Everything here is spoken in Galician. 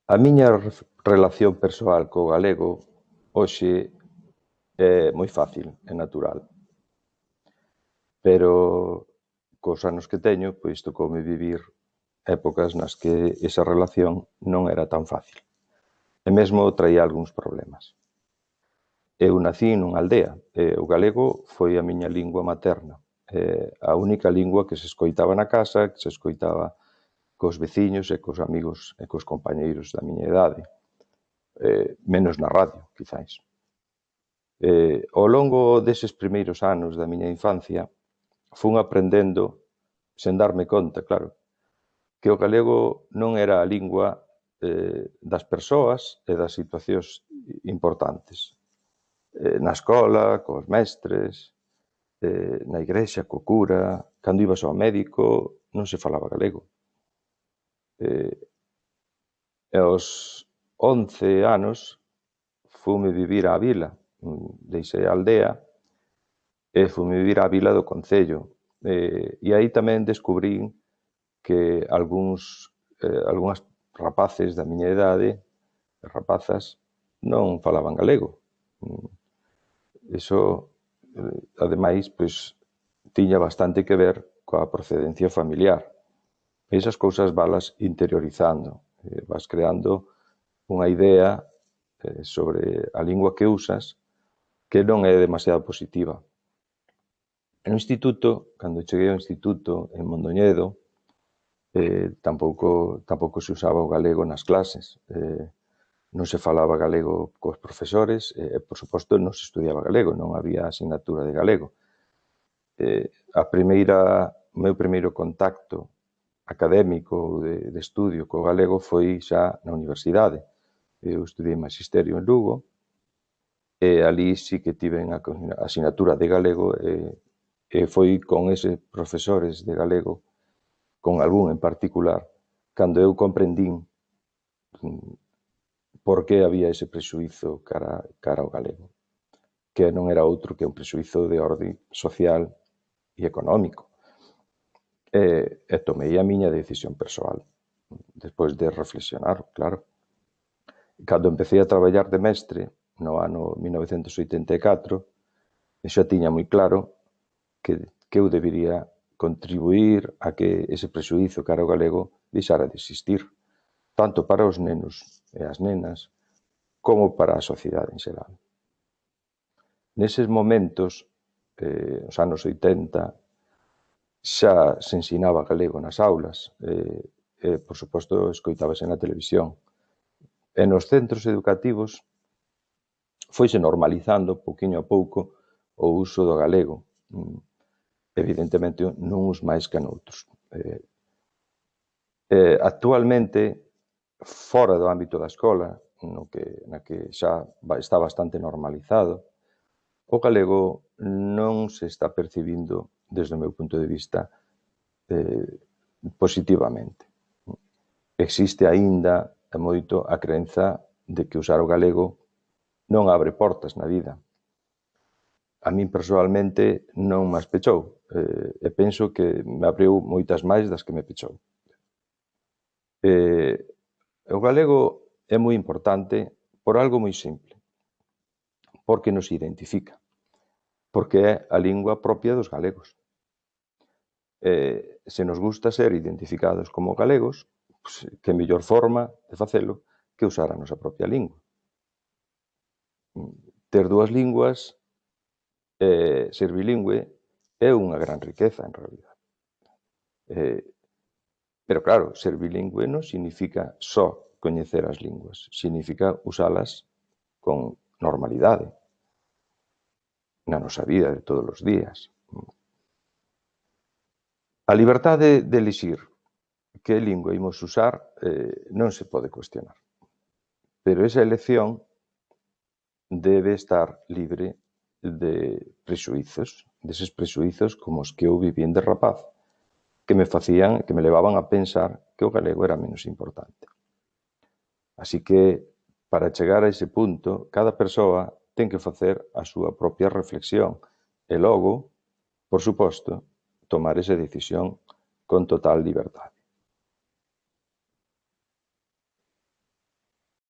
A miña relación persoal co galego hoxe é moi fácil e natural, pero cos anos que teño, pois tocoume vivir épocas nas que esa relación non era tan fácil e mesmo traía algúns problemas. Eu nací nunha aldea e o galego foi a miña lingua materna, a única lingua que se escoitaba na casa, que se escoitaba cos veciños e cos amigos e cos compañeiros da miña idade, menos na radio, quizáis. Ao longo deses primeiros anos da miña infancia, fun aprendendo, sen darme conta, claro, que o galego non era a lingua das persoas e das situacións importantes. Na escola, cos mestres, na igrexa, co cura, cando ibas ao médico, non se falaba galego. E aos 11 anos fume vivir á vila, deixei a aldea e fume vivir á vila do concello. E aí tamén descubrín que algunhas rapaces da miña idade, rapazas, non falaban galego. Iso, ademais, pois, tiña bastante que ver coa procedencia familiar. Esas cousas valas interiorizando, vas creando unha idea sobre a lingua que usas que non é demasiado positiva. No instituto, cando cheguei ao instituto en Mondoñedo, tampouco se usaba o galego nas clases, non se falaba galego cos profesores e, por suposto, non se estudiaba galego, non había asignatura de galego. O meu primeiro contacto académico ou de estudio co galego foi xa na universidade. Eu estudiei Magisterio en Lugo e ali sí que tiven a asignatura de galego e foi con eses profesores de galego, con algún en particular, cando eu comprendín por que había ese prexuízo cara ao galego, que non era outro que un prexuízo de orde social e económico. E tomei a miña decisión persoal, despois de reflexionar, claro. Cando empecé a traballar de mestre, no ano 1984, xa tiña moi claro que eu debería contribuir a que ese prexuízo cara ao galego deixara de existir, tanto para os nenos e as nenas, como para a sociedade en xeral. Neses momentos, os anos 80, xa se ensinaba galego nas aulas e, por suposto, escoitábase na televisión. E nos centros educativos foise normalizando, pouquiño a pouco, o uso do galego. Evidentemente, nuns máis que noutros. Actualmente, fora do ámbito da escola, na que xa está bastante normalizado, o galego non se está percibindo, desde o meu punto de vista, positivamente. Existe aínda e moito a crenza de que usar o galego non abre portas na vida. A min, persoalmente, non me as pechou e penso que me abriu moitas máis das que me pechou. O galego é moi importante por algo moi simple, porque nos identifica, porque é a lingua propia dos galegos. Se nos gusta ser identificados como galegos, que mellor forma de facelo que usar a nosa propia lingua. Ter dúas linguas, ser bilingüe, é unha gran riqueza, en realidad. Pero, claro, ser bilingüe non significa só coñecer as linguas, significa usalas con normalidade na nosa vida de todos os días. A liberdade de elixir que lingua imos usar non se pode cuestionar, pero esa elección debe estar libre de prexuízos, deses prexuízos como os que eu vivín de rapaz, que me levaban a pensar que o galego era menos importante. Así que, para chegar a ese punto, cada persoa ten que facer a súa propia reflexión e logo, por suposto, tomar esa decisión con total liberdade.